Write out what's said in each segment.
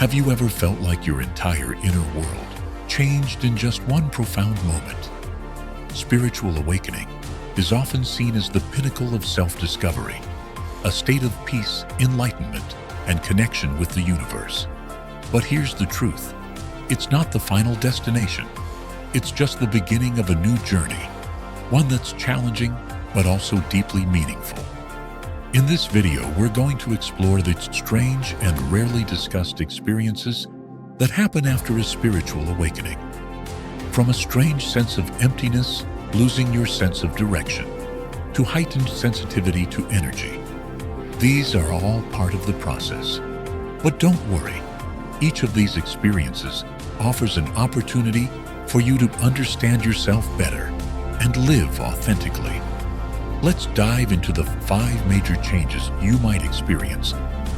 Have you ever felt like your entire inner world changed in just one profound moment? Spiritual awakening is often seen as the pinnacle of self-discovery, a state of peace, enlightenment, and connection with the universe. But here's the truth. It's not the final destination. It's just the beginning of a new journey, one that's challenging but also deeply meaningful. In this video, we're going to explore the strange and rarely discussed experiences that happen after a spiritual awakening. From a strange sense of emptiness, losing your sense of direction, to heightened sensitivity to energy. These are all part of the process. But don't worry, each of these experiences offers an opportunity for you to understand yourself better and live authentically. Let's dive into the 5 major changes you might experience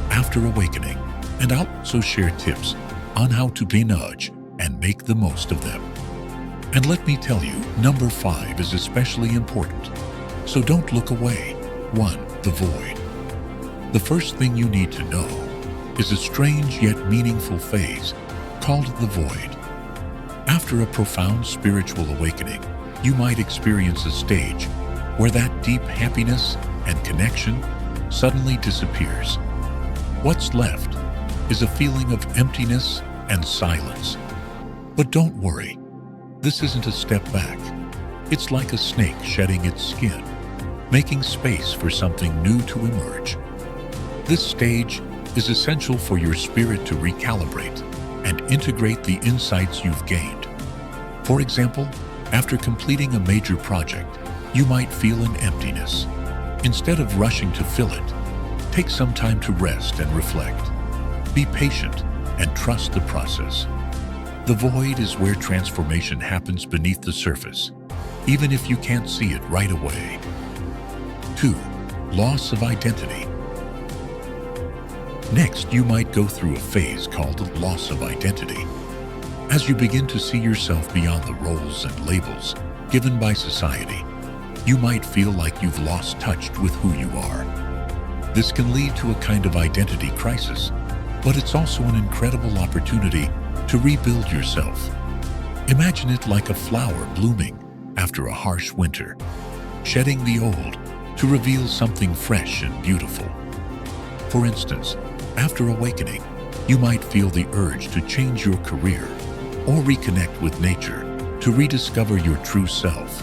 after awakening, and I'll also share tips on how to nudge and make the most of them. And let me tell you, number 5 is especially important, so don't look away. 1. The void. The first thing you need to know is a strange yet meaningful phase called the void. After a profound spiritual awakening, you might experience a stage where that deep happiness and connection suddenly disappears. What's left is a feeling of emptiness and silence. But don't worry, this isn't a step back. It's like a snake shedding its skin, making space for something new to emerge. This stage is essential for your spirit to recalibrate and integrate the insights you've gained. For example, after completing a major project, you might feel an emptiness. Instead of rushing to fill it, take some time to rest and reflect. Be patient and trust the process. The void is where transformation happens beneath the surface, even if you can't see it right away. 2. Loss of identity. Next, you might go through a phase called the loss of identity. As you begin to see yourself beyond the roles and labels given by society, you might feel like you've lost touch with who you are. This can lead to a kind of identity crisis, but it's also an incredible opportunity to rebuild yourself. Imagine it like a flower blooming after a harsh winter, shedding the old to reveal something fresh and beautiful. For instance, after awakening, you might feel the urge to change your career or reconnect with nature to rediscover your true self.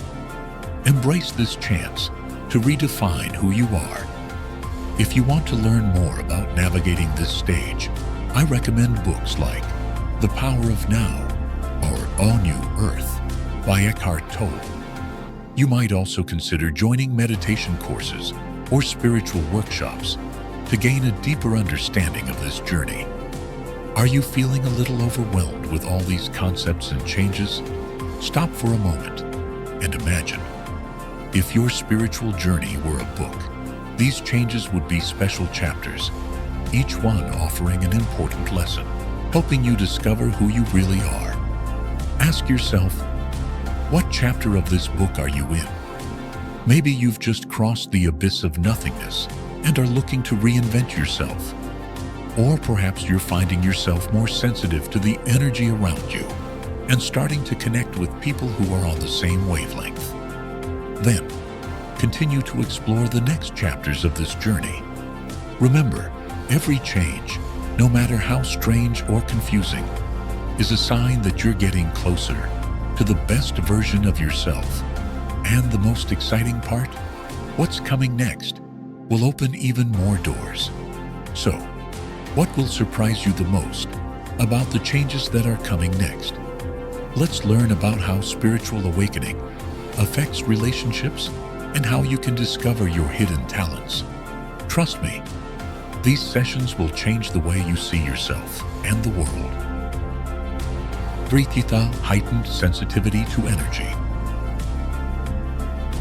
Embrace this chance to redefine who you are. If you want to learn more about navigating this stage, I recommend books like The Power of Now or A New Earth by Eckhart Tolle. You might also consider joining meditation courses or spiritual workshops to gain a deeper understanding of this journey. Are you feeling a little overwhelmed with all these concepts and changes? Stop for a moment and imagine. If your spiritual journey were a book, these changes would be special chapters, each one offering an important lesson, helping you discover who you really are. Ask yourself, what chapter of this book are you in? Maybe you've just crossed the abyss of nothingness and are looking to reinvent yourself. Or perhaps you're finding yourself more sensitive to the energy around you and starting to connect with people who are on the same wavelength. Then, continue to explore the next chapters of this journey. Remember, every change, no matter how strange or confusing, is a sign that you're getting closer to the best version of yourself. And the most exciting part? What's coming next will open even more doors. So, what will surprise you the most about the changes that are coming next? Let's learn about how spiritual awakening affects relationships and how you can discover your hidden talents. Trust me, these sessions will change the way you see yourself and the world. 3. Heightened sensitivity to energy.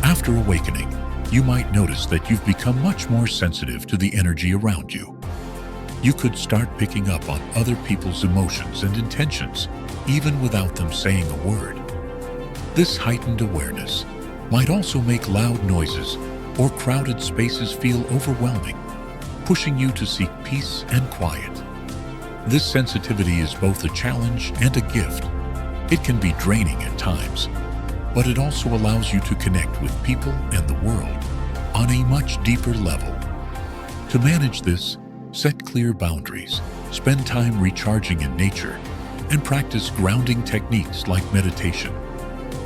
After awakening, you might notice that you've become much more sensitive to the energy around you. You could start picking up on other people's emotions and intentions, even without them saying a word. This heightened awareness might also make loud noises or crowded spaces feel overwhelming, pushing you to seek peace and quiet. This sensitivity is both a challenge and a gift. It can be draining at times, but it also allows you to connect with people and the world on a much deeper level. To manage this, set clear boundaries, spend time recharging in nature, and practice grounding techniques like meditation.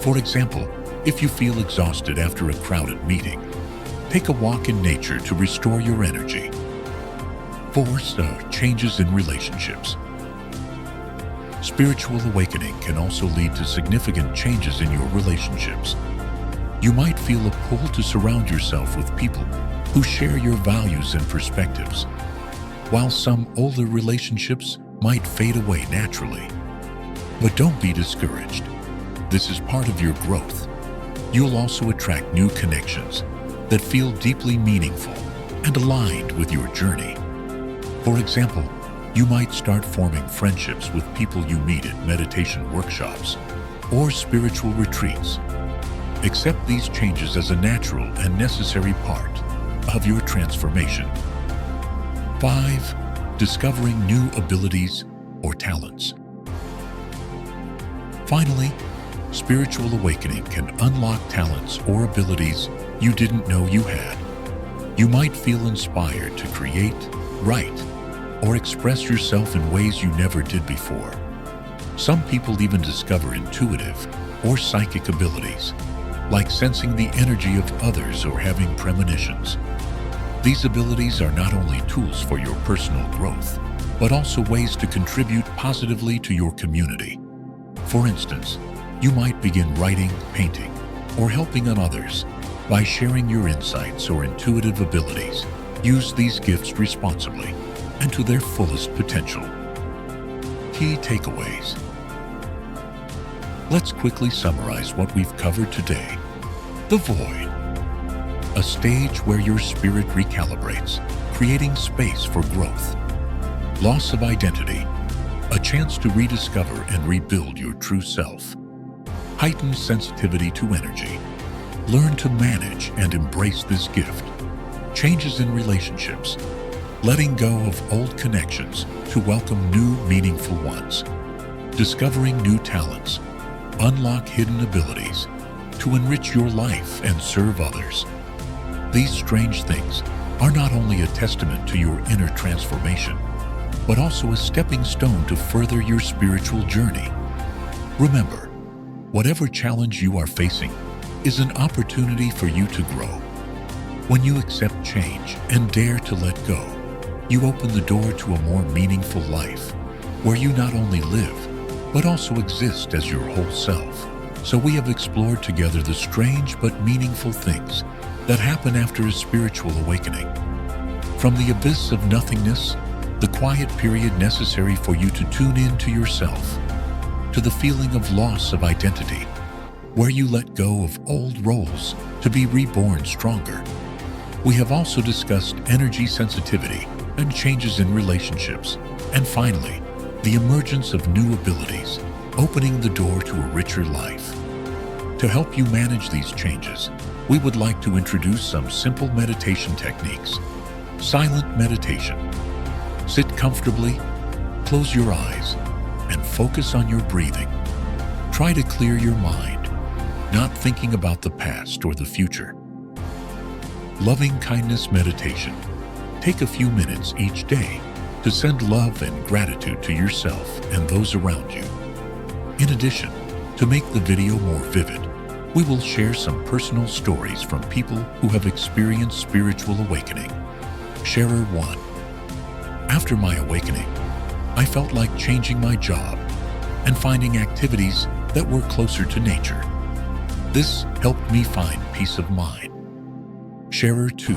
For example, if you feel exhausted after a crowded meeting, take a walk in nature to restore your energy. 4. Changes in relationships. Spiritual awakening can also lead to significant changes in your relationships. You might feel a pull to surround yourself with people who share your values and perspectives, while some older relationships might fade away naturally. But don't be discouraged. This is part of your growth. You'll also attract new connections that feel deeply meaningful and aligned with your journey. For example, you might start forming friendships with people you meet at meditation workshops or spiritual retreats. Accept these changes as a natural and necessary part of your transformation. 5. Discovering new abilities or talents. Finally, spiritual awakening can unlock talents or abilities you didn't know you had. You might feel inspired to create, write, or express yourself in ways you never did before. Some people even discover intuitive or psychic abilities, like sensing the energy of others or having premonitions. These abilities are not only tools for your personal growth, but also ways to contribute positively to your community. For instance, you might begin writing, painting, or helping on others by sharing your insights or intuitive abilities. Use these gifts responsibly and to their fullest potential. Key takeaways. Let's quickly summarize what we've covered today. The void. A stage where your spirit recalibrates, creating space for growth. Loss of identity. A chance to rediscover and rebuild your true self. Heightened sensitivity to energy. Learn to manage and embrace this gift. Changes in relationships. Letting go of old connections to welcome new, meaningful ones. Discovering new talents. Unlock hidden abilities to enrich your life and serve others. These strange things are not only a testament to your inner transformation, but also a stepping stone to further your spiritual journey. Remember, whatever challenge you are facing is an opportunity for you to grow. When you accept change and dare to let go, you open the door to a more meaningful life, where you not only live, but also exist as your whole self. So we have explored together the strange but meaningful things that happen after a spiritual awakening. From the abyss of nothingness, the quiet period necessary for you to tune in to yourself, to the feeling of loss of identity, where you let go of old roles to be reborn stronger. We have also discussed energy sensitivity and changes in relationships, and finally, the emergence of new abilities, opening the door to a richer life. To help you manage these changes, we would like to introduce some simple meditation techniques. Silent meditation. Sit comfortably, close your eyes, and focus on your breathing. Try to clear your mind, not thinking about the past or the future. Loving kindness meditation. Take a few minutes each day to send love and gratitude to yourself and those around you. In addition, to make the video more vivid, we will share some personal stories from people who have experienced spiritual awakening. Sharer 1. After my awakening, I felt like changing my job and finding activities that were closer to nature. This helped me find peace of mind. Sharer 2.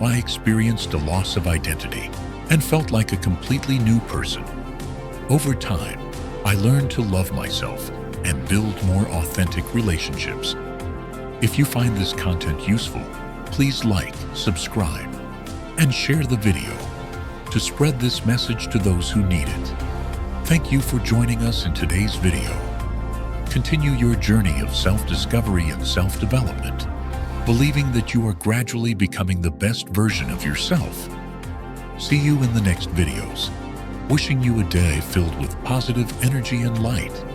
I experienced a loss of identity and felt like a completely new person. Over time, I learned to love myself and build more authentic relationships. If you find this content useful, please like, subscribe, and share the video to spread this message to those who need it. Thank you for joining us in today's video. Continue your journey of self-discovery and self-development, believing that you are gradually becoming the best version of yourself. See you in the next videos. wishing you a day filled with positive energy and light.